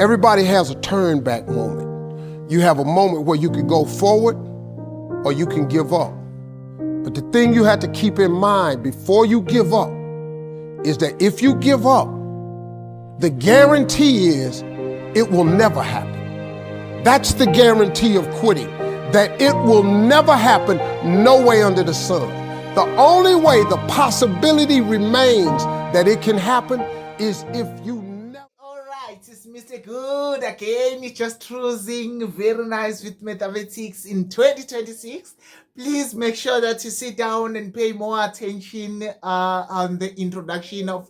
Everybody has a turn back moment. You have a moment where you can go forward or you can give up. But the thing you have to keep in mind before you give up is that if you give up, the guarantee is it will never happen. That's the guarantee of quitting, that it will never happen, no way under the sun. The only way the possibility remains that it can happen is if you never. All right, it's Mr. Good again. It's just cruising very nice with mathematics in 2026. Please make sure that you sit down and pay more attention on the introduction of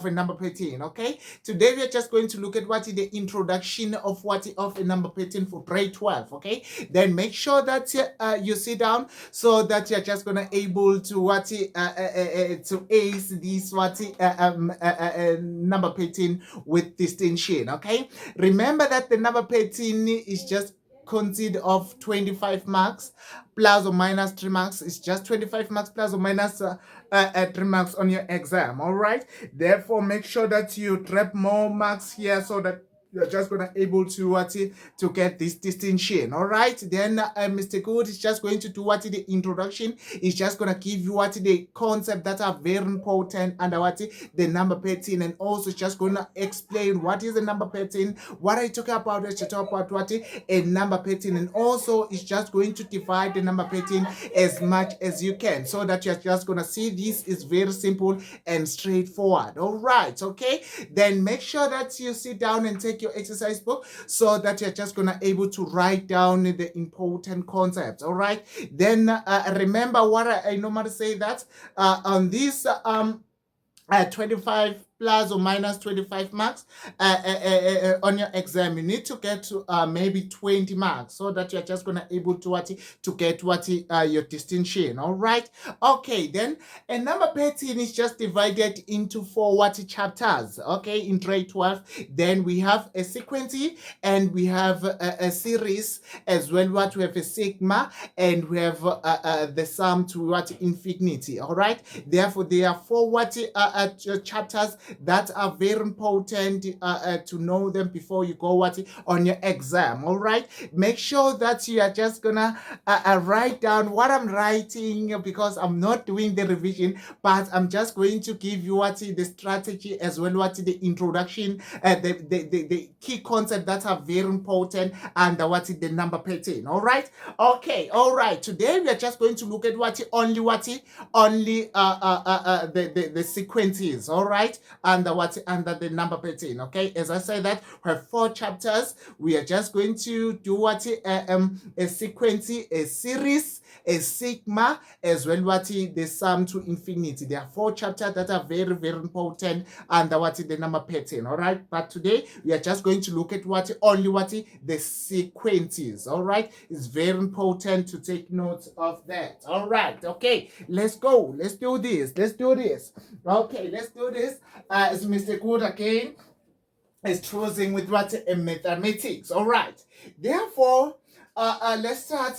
a number pattern. Okay, today we are just going to look at the introduction of a number pattern for grade 12. Okay, then make sure that you sit down so that you're just gonna able to to ace this number pattern with distinction. Okay, remember that the number pattern is just consist of 25 marks plus or minus 3 marks. It's just 25 marks plus or minus 3 marks on your exam. All right, therefore make sure that you drop more marks here so that you're just gonna able to get this distinction. All right, then Mr. Good is just going to do the introduction. Is just gonna give you the concept that are very important under the number pattern, and also just gonna explain what is the number pattern, what I talk about when you talk about a number pattern, and also it's just going to divide the number pattern as much as you can so that you're just gonna see this is very simple and straightforward. All right, okay, then make sure that you sit down and take your exercise book so that you're just gonna able to write down the important concepts. All right, then remember what I normally say, that on this 25 plus or minus 25 marks on your exam, you need to get to maybe 20 marks so that you're just gonna able to get your distinction. All right, okay, then a number pattern is just divided into 4 chapters. Okay, in grade 12, then we have a sequence and we have a series as well. We have a sigma and we have the sum to infinity. All right, therefore there are 4 chapters that are very important to know them before you go on your exam. All right, make sure that you are just gonna write down what I'm writing, because I'm not doing the revision, but I'm just going to give you the strategy as well the introduction, the key concepts that are very important and the number pattern. All right, okay, all right, today we are just going to look at only the sequences. All right, under the number pattern. Okay, as I said that we have 4 chapters. We are just going to do a sequence, a series, a sigma, as well the sum to infinity. There are 4 chapters that are very, very important under the number pattern. All right, but today we are just going to look at only the sequences. All right, it's very important to take note of that. All right, okay, let's go, let's do this. Okay, let's do this. It's Mr. Good again is choosing with mathematics. All right, therefore let's start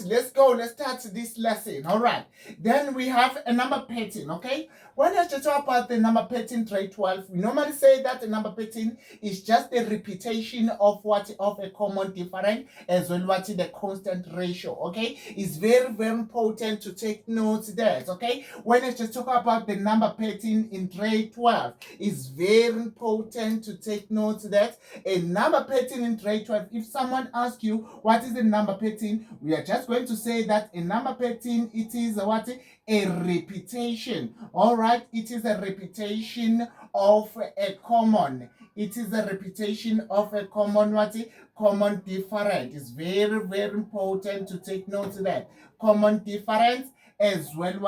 this lesson. All right, then we have a number pattern. Okay, when I talk about the number pattern grade 12, we normally say that the number pattern is just a repetition of a common difference as well the constant ratio. Okay, it's very, very important to take notes that. Okay, when I talk about the number pattern in grade 12, it's very important to take notes that a number pattern in grade 12, if someone asks you what is the number pattern, we are just going to say that a number pattern, it is a repetition. All right, it is a repetition of a common. It is a repetition of a common common difference. It's very, very important to take note of that. Common difference as well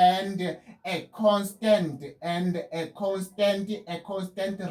and a constant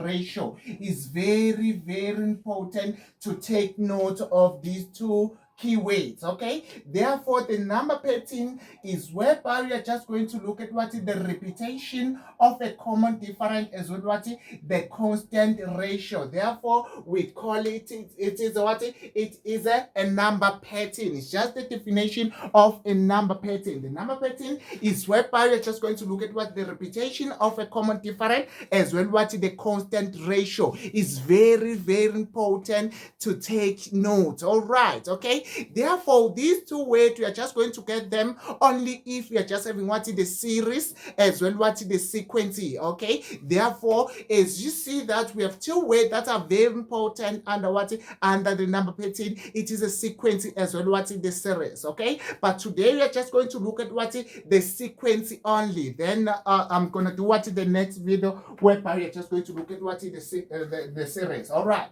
ratio is very, very important to take note of these 2 keywords. Okay, therefore the number pattern is whereby we are just going to look at what is the repetition of a common difference as well what is the constant ratio. Therefore we call it is what it is a number pattern. It's just the definition of a number pattern. The number pattern is whereby we are just going to look at what the repetition of a common difference as well what the constant ratio is very important to take note. All right, okay, therefore these two words we are just going to get them only if we are just having what is the series as well what is the sequence. Okay, therefore as you see that we have two words that are very important under what under the number pattern, it is a sequence as well what is the series. Okay, but today we are just going to look at what is the sequence only. Then I'm gonna do what is the next video whereby we are just going to look at what is the series. All right,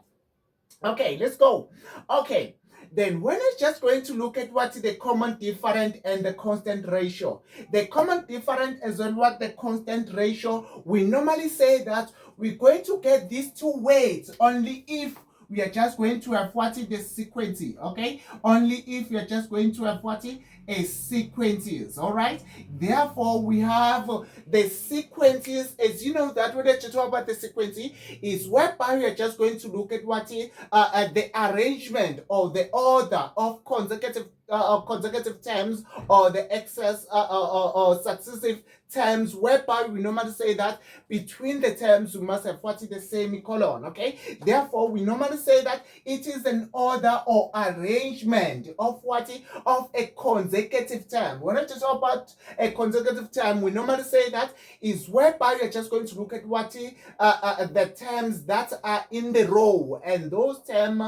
okay, let's go. Okay, then when it's just going to look at what is the common difference and the constant ratio. The common difference as well what the constant ratio, we normally say that we're going to get these two weights only if we are just going to have what is the sequence. Okay, only if we are just going to have what is a sequences. All right, therefore we have the sequences. As you know that when I talk about the sequence is whereby we are just going to look at what is the arrangement or the order of consecutive terms or the excess or successive terms, whereby we normally say that between the terms we must have what is the semicolon. Okay, therefore we normally say that it is an order or arrangement of what of a consecutive term. When I talk about a consecutive term, we normally say that is whereby we are just going to look at what the terms that are in the row, and those terms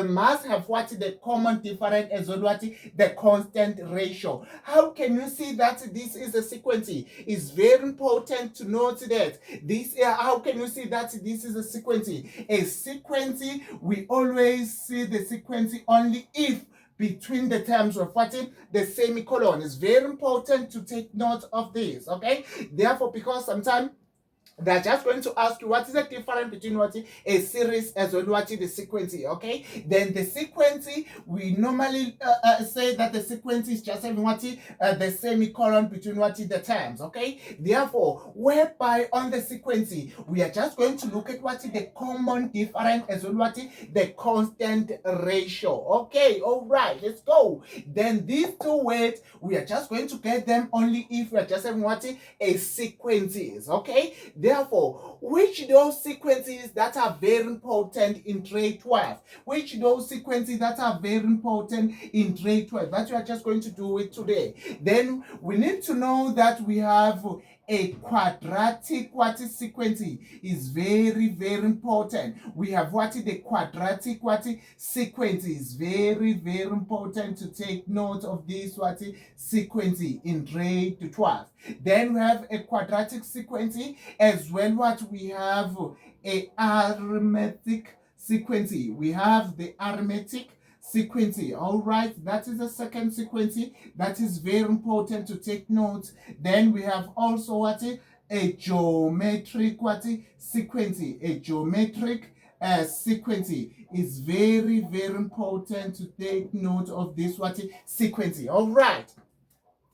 must have what the common difference as well what the constant ratio. How can you see that this is a sequence? It's very important to note that this how can you see that this is a sequence? A sequence, we always see the sequence only if between the terms of what the semicolon. Is very important to take note of this. Okay, therefore because sometimes they're just going to ask you what is the difference between what a series as well what the sequence. Okay, then the sequence, we normally say that the sequence is just having what the semicolon between what the terms. Okay, therefore whereby on the sequence we are just going to look at what the common difference as well what the constant ratio. Okay, all right, let's go. Then these two words we are just going to get them only if we are just having what a sequences. Okay, therefore, which those sequences that are very important in trade 12? Which those sequences that are very important in trade 12? That we are just going to do it today. Then we need to know that we have a quadratic what is sequence is very important. We have what is the quadratic what is sequence is very important to take note of this what is sequence in grade 12. Then we have a quadratic sequence as well what we have a arithmetic sequence. We have the arithmetic sequence. All right, that is the second sequence that is very important to take note. Then we have also what a geometric what sequence. A geometric sequence is very important to take note of this what sequence. All right,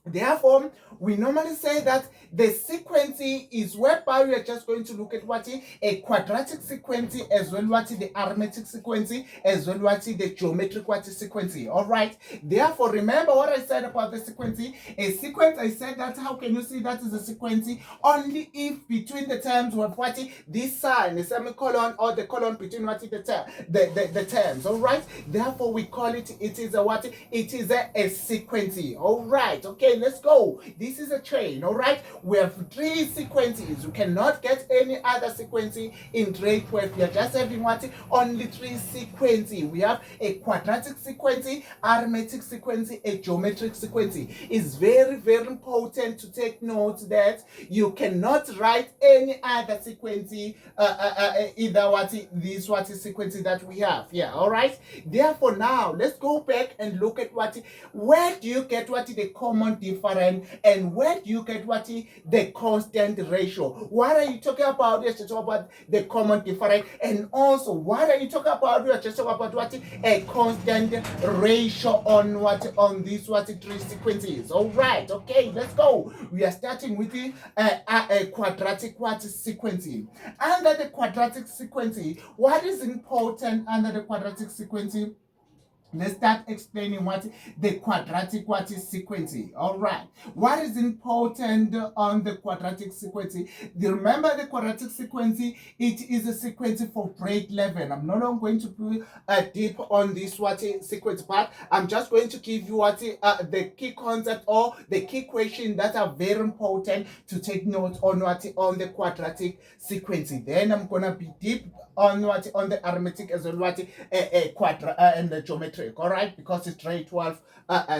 therefore we normally say that the sequence is whereby we are just going to look at what a quadratic sequence as well what the arithmetic sequence as well what the geometric what sequence. All right, therefore remember what I said about the sequence. A sequence, I said that how can you see that is a sequence only if between the terms of what this sign, the semicolon or the colon between what the terms. All right, therefore we call it is a what it is a sequence. All right, okay, let's go. This is a train. All right, we have three sequences. You cannot get any other sequence in grade 12. We are just having what only three sequences. We have a quadratic sequence, arithmetic sequence, a geometric sequence. It's very important to take note that you cannot write any other sequence either what this what is sequence that we have. Yeah, all right, therefore now let's go back and look at what where do you get what the common different, and where do you get what the constant ratio? What are you talking about? You're just talking about the common difference, and also what are you talking about? You're just talking about what a constant ratio on what on these what three sequences. All right, okay, let's go. We are starting with the quadratic what sequencing. Under the quadratic sequencing, what is important under the quadratic sequencing? Let's start explaining what the quadratic what is sequencing. All right. What is important on the quadratic sequencing? Remember the quadratic sequencing, it is a sequence for grade 11. I'm not going to put deep on this what sequence part. I'm just going to give you what the key concept or the key question that are very important to take note on what on the quadratic sequencing. Then I'm gonna be deep on what on the arithmetic as well what and the geometric, all right, because it's grade 12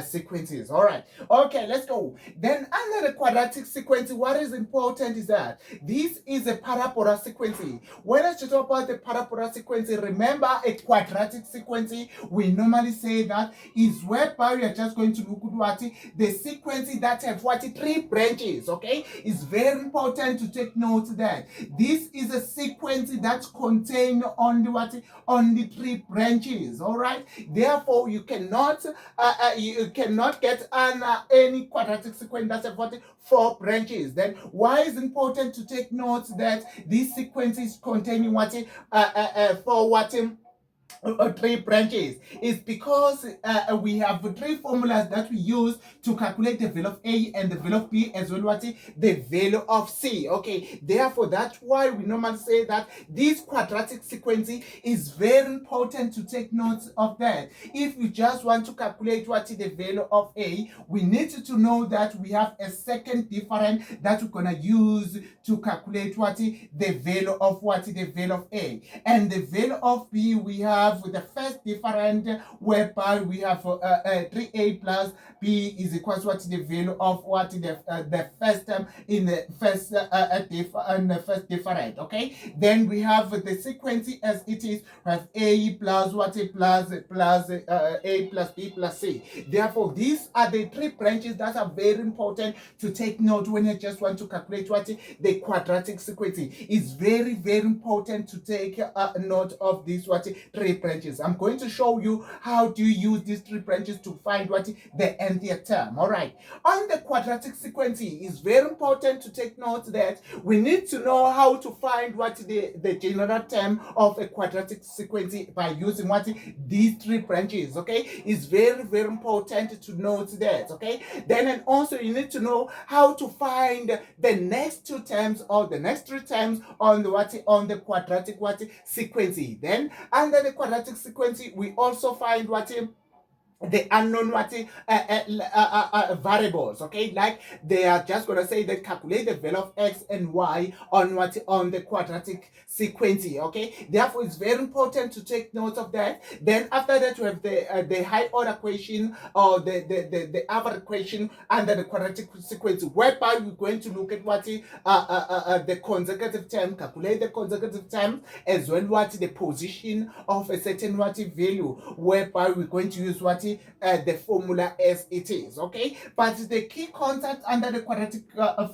sequences. All right, okay, let's go. Then under the quadratic sequence, what is important is that this is a parabola sequence. When I talk about the parabola sequence, remember a quadratic sequence, we normally say that is whereby we are just going to look at what the sequence that have what 3 branches. Okay, it's very important to take note that this is a sequence that contain only what only 3 branches. All right, therefore you cannot get any quadratic sequence that have what 4 branches. Then why is it important to take note that this sequence is containing what for what 3 branches is because we have 3 formulas that we use to calculate the value of A and the value of B as well what the value of C. Okay, therefore that's why we normally say that this quadratic sequence is very important to take note of that. If you just want to calculate what is the value of A, we need to know that we have a second difference that we're gonna use to calculate what is the value of what is the value of A, and the value of B we have with the first difference whereby we have 3A plus B is equal to what the value of what the first term in the first difference. Okay, then we have the sequence as it is. We have A plus what plus A plus B plus C. Therefore, these are the 3 branches that are very important to take note when you just want to calculate what the quadratic sequence. It's very important to take note of these what 3 branches. I'm going to show you how do you use these 3 branches to find what the nth term. All right, on the quadratic sequence, it's very important to take note that we need to know how to find what the general term of a quadratic sequence by using what these 3 branches. Okay, it's very important to note that. Okay, then and also you need to know how to find the next 2 terms or the next 3 terms on the what on the quadratic what sequence. Then under the quadratic sequence we also find what the unknown what variables. Okay, like they are just gonna say they calculate the value of x and y on what on the quadratic sequence. Okay, therefore it's very important to take note of that. Then after that we have the high order equation or the other equation under the quadratic sequence, whereby we're going to look at what the consecutive term, calculate the consecutive term as well what the position of a certain what value, whereby we're going to use what the formula as it is. Okay, but the key concept under the quadratic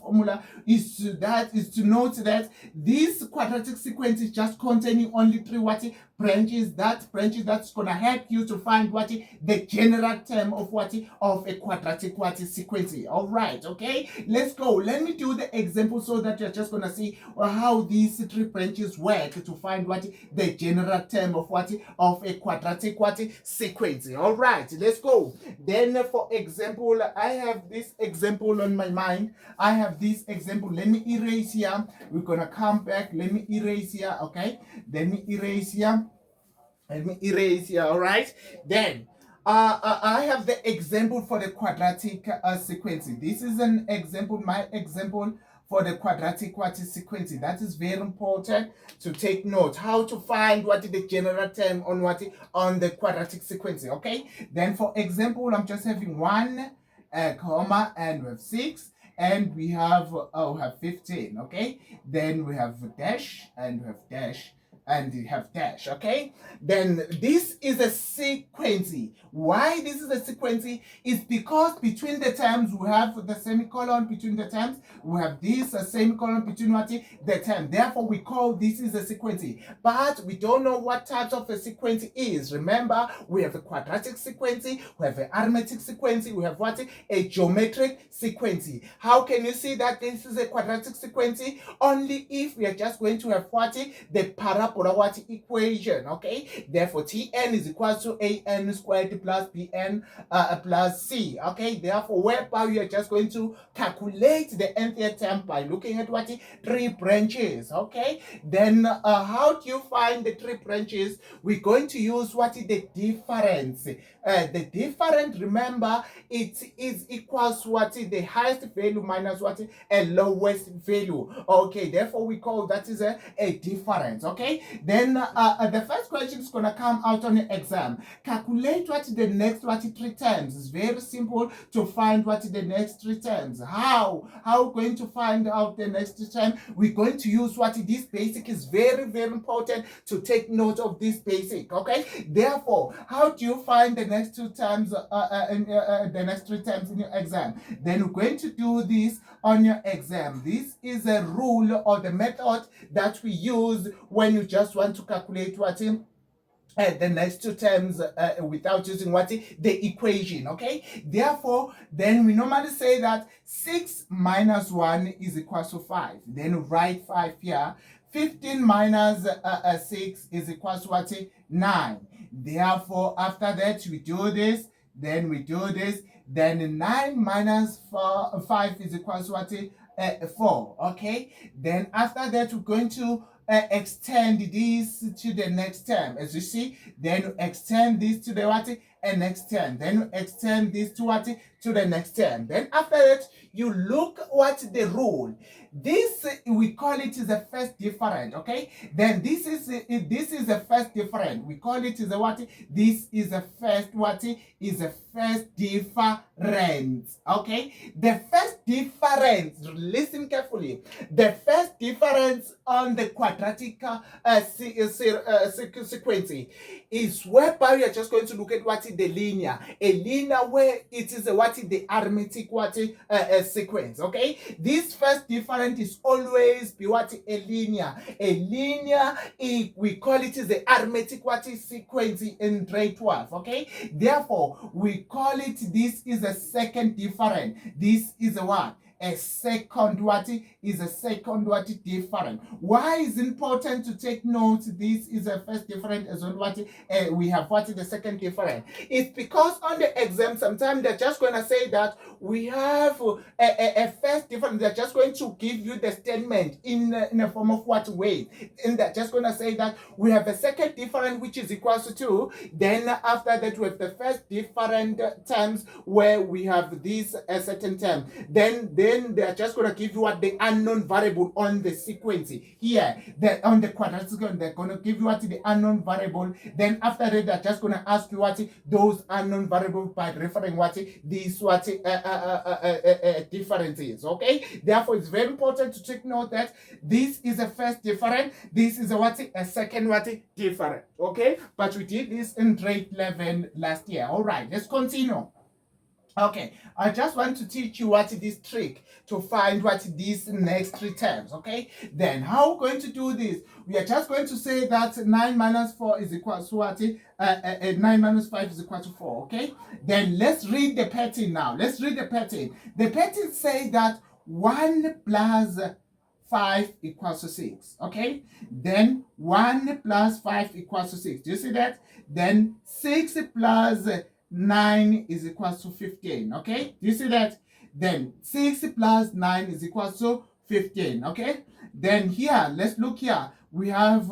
formula is to note that this quadratic sequence is just containing only 3 what branches. That's gonna help you to find what the general term of what of a quadratic what sequence. All right, okay, let's go. Let me do the example so that you're just gonna see how these 3 branches work to find what the general term of what of a quadratic what sequence. All right, let's go. Then for example, I have this example on my mind. I have this example. Let me erase here. We're gonna come back. Let me erase here. Okay, let me erase here. All right, then I have the example for the quadratic sequence. This is an example, my example for the quadratic what sequence. That is very important to take note how to find what is the general term on what on the quadratic sequence. Okay, then for example, I'm just having 1 comma and we have 6 and we have 15. Okay, then we have dash and we have dash and you have dash, okay? Then this is a sequence. Why this is a sequence is because between the terms we have the semicolon between the terms, we have this semicolon between what the term. Therefore, we call this is a sequence. But we don't know what type of a sequence is. Remember, we have a quadratic sequence, we have an arithmetic sequence, we have what? A geometric sequence. How can you see that this is a quadratic sequence? Only if we are just going to have what? The parabola what equation, okay? Therefore, Tn is equal to an squared plus bn plus c, okay? Therefore, whereby we are just going to calculate the nth term by looking at what? 3 branches, okay? Then how do you find the 3 branches? We're going to use what is the difference. The difference, remember, it is equals to what is the highest value minus what is a lowest value. Okay, therefore we call that is a difference. Okay, then the first question is gonna come out on the exam. Calculate what is the next 3 terms. It's very simple to find what is the next 3 terms. How going to find out the next term? We're going to use what is this basic. Is very important to take note of this basic. Okay, therefore, how do you find the next 2 terms the next 3 terms in your exam? Then we're going to do this on your exam. This is a rule or the method that we use when you just want to calculate what in the next 2 terms without using what the equation. Okay, therefore then we normally say that 6 minus 1 is equal to 5. Then write 5 here. 15 minus 6 is equal to what? 9. Therefore, after that we do this, then we do this, then 9 minus 5 is equal to what? 4. Okay, then after that we're going to extend this to the next term. As you see, then extend this to the what? Next term. Then extend this to what? To the next term. Then after that, you look what the rule. This we call it is a first different. Okay. Then this is a first different. We call it is a what? This is a first what? Is a first difference. Okay. The first difference. Listen carefully. The first difference on the quadratic sequence is whereby we are just going to look at what is the linear. A linear where it is a what is the arithmetic what sequence. Okay, this first difference is always be what a linear. A linear we call it is the arithmetic what is sequence in grade 12. Okay, therefore we call it this is a second difference. This is a what? A second what is a second what different. Why is it important to take note? This is a first different as well what we have what is the second different. It's because on the exam sometimes they're just going to say that we have a first different. They're just going to give you the statement in a form of what way, and they're just going to say that we have a second different which is equal to 2. Then after that we have the first different terms where we have this a certain term. Then they're just going to give you what the unknown variable on the sequence here. On the quadratic, they're going to give you what the unknown variable. Then after that, they're just going to ask you what those unknown variables by referring what these what differences. Okay, therefore it's very important to take note that this is a first different. This is a second what different. Okay, but we did this in grade 11 last year. All right, let's continue. Okay, I just want to teach you what this trick to find what these next 3 terms. Okay, then how we're going to do this? We are just going to say that 9 minus 4 is equal to what? 9 minus 5 is equal to 4. Okay, then let's read the pattern now. Let's read the pattern. The pattern says that 1 plus 5 equals to 6. Okay, then 1 plus 5 equals to 6. Do you see that? Then 6 plus 9 is equal to 15. Okay, do you see that? Then 6 plus 9 is equal to 15. Okay, then here let's look here. We have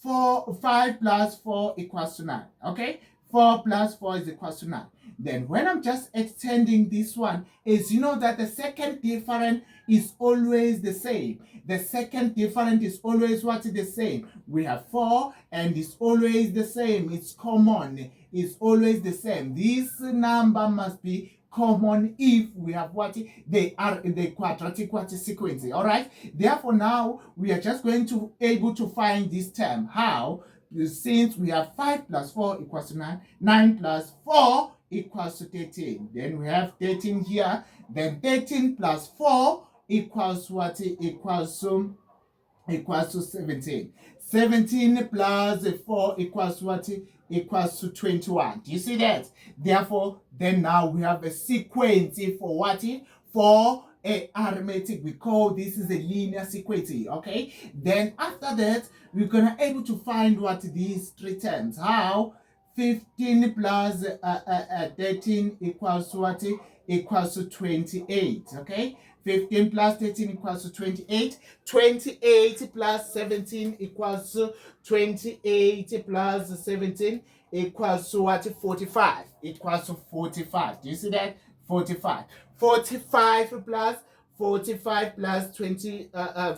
5 plus 4 equals to 9. Okay, 4 plus 4 is equals to 9. Then when I'm just extending this one, is you know that the second difference is always the same. The second difference is always what is the same. We have 4 and it's always the same. It's common. It's always the same. This number must be common if we have what they are in the quadratic sequence. All right. Therefore, now we are just going to able to find this term. How? Since we have 5 plus 4 equals to 9, 9 plus 4 equals to 13. Then we have 13 here. Then 13 plus 4 equals what? Equals to 17. 17 plus 4 equals what? Equals to 21. Do you see that? Therefore, then now we have a sequence for what? For a arithmetic. We call this is a linear sequence. Okay. Then after that, we're gonna able to find what these three terms. How? 15 plus 13 equals to what? Equals to 28. Okay. 15 plus 13 equals to 28. 28 plus 17 equals to 28 plus 17 equals to what? 45. Equals to 45. Do you see that? 45. 45 plus 45 plus 20.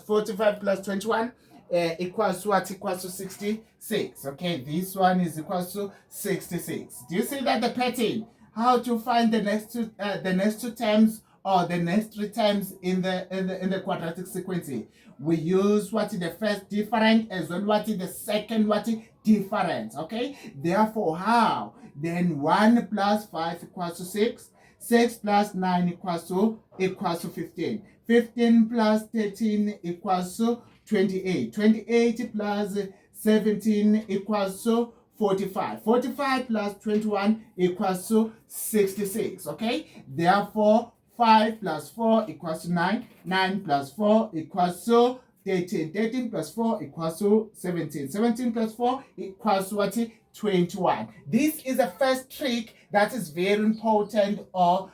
45 plus 21 equals to what? Equals to 66. Okay, this one is equals to 66. Do you see that the pattern? How to find the next two terms or the next three terms in the quadratic sequence? We use what is the first different as well what is the second what is different. Okay, therefore how? Then 1 plus 5 equals to 6. 6 plus 9 equals to 15. 15 plus 13 equals to 28. 28 plus 17 equals to 45. 45 plus 21 equals to 66. Okay, therefore 5 plus 4 equals to 9. 9 plus 4 equals to 13. 13 plus 4 equals to 17. 17 plus 4 equals to what? 21. This is the first trick that is very important on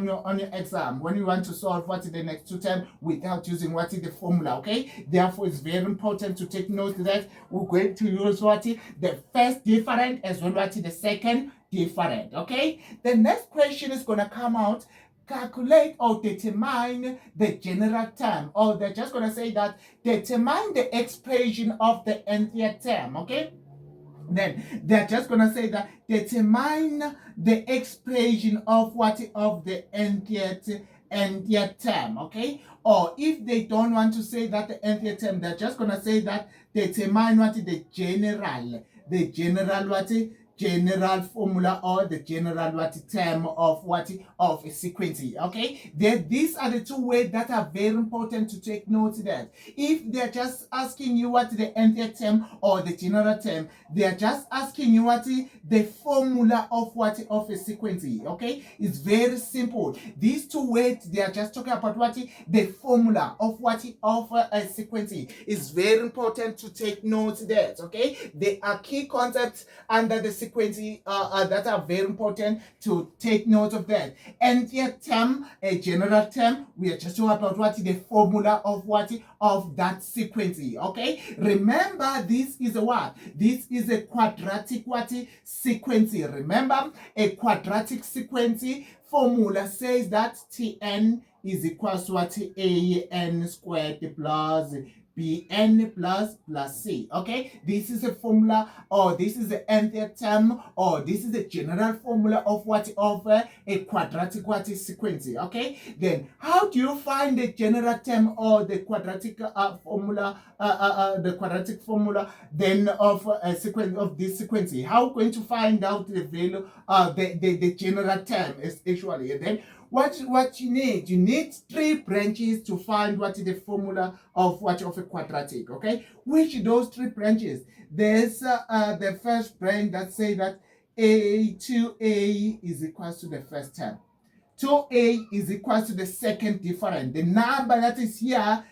your exam when you want to solve what is the next two term without using what is the formula. Okay, therefore it's very important to take note that we're going to use what is the first different as well what is the second different. Okay, the next question is going to come out. Calculate or determine the general term, or they're just going to say that determine the expression of the nth term. Okay, then they're just going to say that determine the expression of what of the nth term. Okay, or if they don't want to say that the nth term, they're just going to say that determine what the general what general formula or the general what term of what of a sequence. Okay, these are the two ways that are very important to take note that if they're just asking you what the nth term or the general term, they're just asking you what the formula of what of a sequence. Okay, it's very simple. These two words, they are just talking about what the formula of what of a sequence. Is very important to take note that. Okay, they are key concepts under the sequence that are very important to take note of that. Nth term, a general term, we are just talking about what the formula of what of that sequence. Okay, remember this is a what? This is a quadratic what sequence. Remember, a quadratic sequence formula says that Tn is equals to what an squared plus bn plus c. Okay, this is a formula, or this is the nth term, or this is the general formula of what of a quadratic what sequence. Okay, then how do you find the general term or the quadratic formula, the quadratic formula then of a sequence of this sequence? How are we going to find out the value the general term is actually? And then what you need 3 branches to find what is the formula of what of a quadratic. Okay, which those 3 branches? There's the first branch that say that a to a is equals to the first term. 2a is equal to the second difference. The number that is here,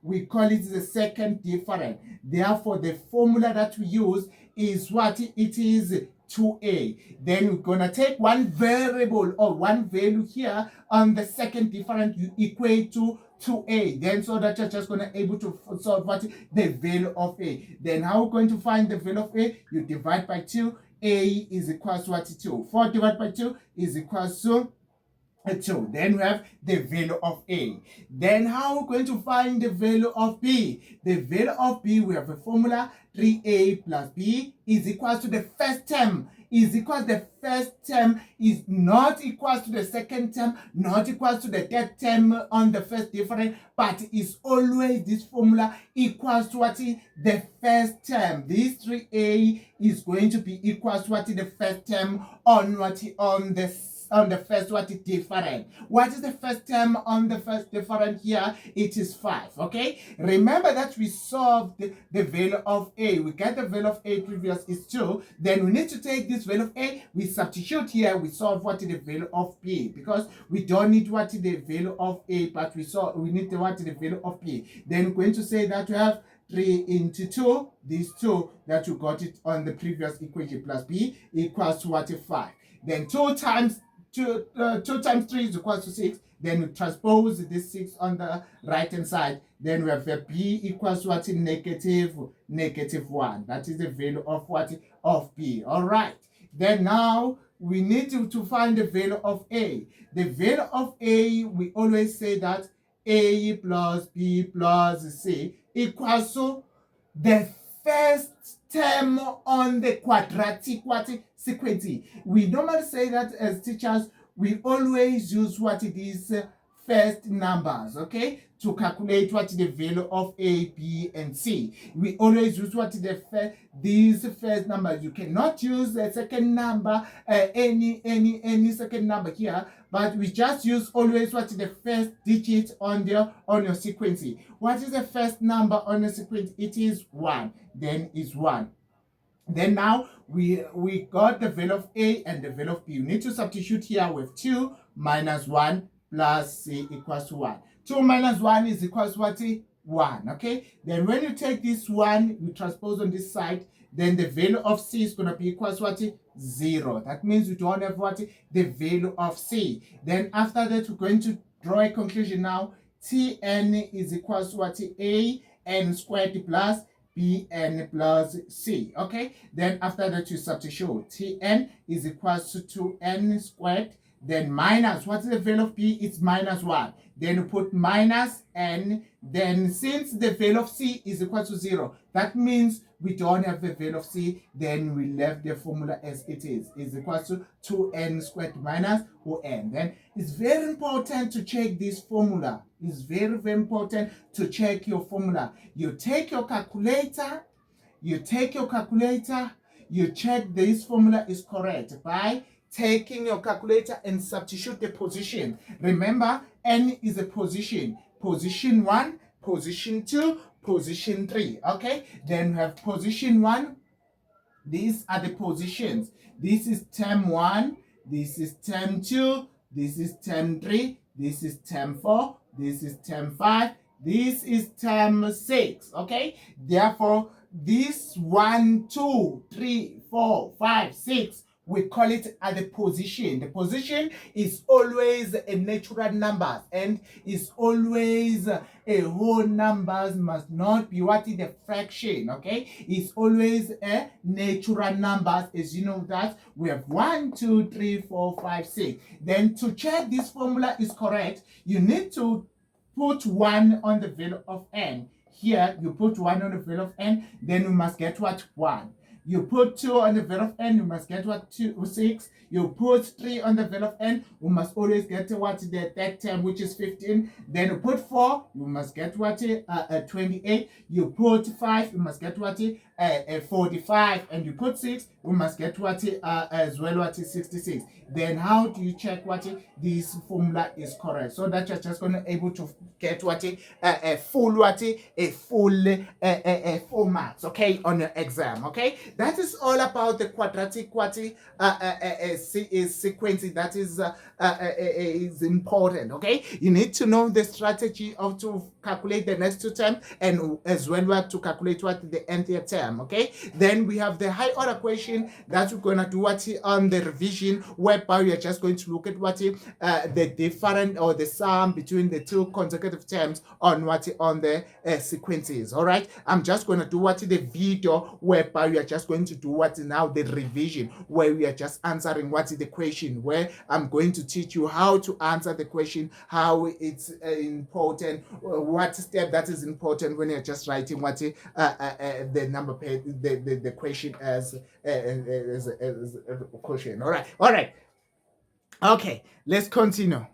we call it the second difference. Therefore, the formula that we use is what it is, 2a. Then we're gonna take one variable or one value here on the second difference, you equate to 2a. Then so that you're just gonna able to solve what the value of a. Then how we're going to find the value of a? You divide by 2. A is equals to what? 2. 4 divided by 2 is equals to 2. Then we have the value of A. Then how are we going to find the value of B? The value of B, we have a formula, 3a plus b is equals to the first term. Is equals the first term is not equals to the second term, not equals to the third term on the first difference, but is always this formula equals to what is the first term. This 3a is going to be equals to what is the first term on what on the first what is different. What is the first term on the first different here? It is 5. Okay, remember that we solved the value of a. We get the value of a previous is 2. Then we need to take this value of a, we substitute here, we solve what is the value of b, because we don't need what is the value of a, but we need the what is the value of b. Then we're going to say that we have 3 into 2, these 2 that you got it on the previous equation, plus b equals to what is 5. Then 2 times 2 times 3 is equals to 6. Then we transpose this 6 on the right hand side. Then we have a b equals to what? Negative 1. That is the value of what? Of b. All right. Then now we need to find the value of a. The value of a, we always say that a plus b plus c equals to the first term on the quadratic sequence. We normally say that as teachers, we always use what it is first numbers, okay, to calculate what the value of a, b, and c. We always use what these first numbers. You cannot use a second number, any second number here, but we just use always what the first digit on your sequence. What is the first number on the sequence? It is 1. Then is 1. Then now we got the value of a and the value of b. You need to substitute here with 2 minus 1 plus c equals to 1. 2 minus 1 is equals to what? 1. Okay. Then when you take this 1, you transpose on this side, then the value of c is going to be equals to what? 0. That means we don't have what? The value of c. Then after that, we're going to draw a conclusion now. Tn is equals to what? A n squared plus bn plus c. Okay. Then after that, you substitute. Tn is equals to 2n squared. Then minus, what's the value of b? It's minus 1. Then you put minus n. Then since the value of c is equal to 0, that means we don't have the value of c. Then we left the formula as it is. Is equal to 2n squared minus n. Then it's very important to check this formula. It's very, very important to check your formula. You take your calculator. You check this formula is correct by taking your calculator and substitute the position. Remember, n is a position. Position 1, position 2, position 3. Okay? Then we have position 1. These are the positions. This is term 1. This is term 2. This is term 3. This is term 4. This is term 5. This is term 6. Okay? Therefore, this 1, 2, 3, 4, 5, 6, we call it at the position. The position is always a natural number and is always a whole numbers, must not be what is the fraction. Okay, it's always a natural numbers. As you know that we have 1, 2, 3, 4, 5, 6. Then to check this formula is correct, you need to put 1 on the value of n. Here you put 1 on the value of n, then you must get what? 1. You put 2 on the value of n, you must get what? 6. You put 3 on the value of n, you must always get what? The third term, which is 15. Then you put 4, you must get what? 28. You put 5, you must get what? 45. And you put 6, you must get what? As well what is 66. Then how do you check what this formula is correct? So that you're just going to able to get what? A full 4 marks, okay, on your exam, okay? That is all about the quadratic sequence that is important. Okay, you need to know the strategy of to calculate the next two terms, and as well we have to calculate what the nth term. Okay, then we have the high order question that we're gonna do what on the revision, whereby we are just going to look at what the different or the sum between the two consecutive terms on what on the sequences. All right, I'm just going to do what the video whereby we are just going to do what now the revision, where we are just answering what is the question, where I'm going to teach you how to answer the question, how it's important, what step that is important when you're just writing what the number the question as a question. All right, okay, let's continue.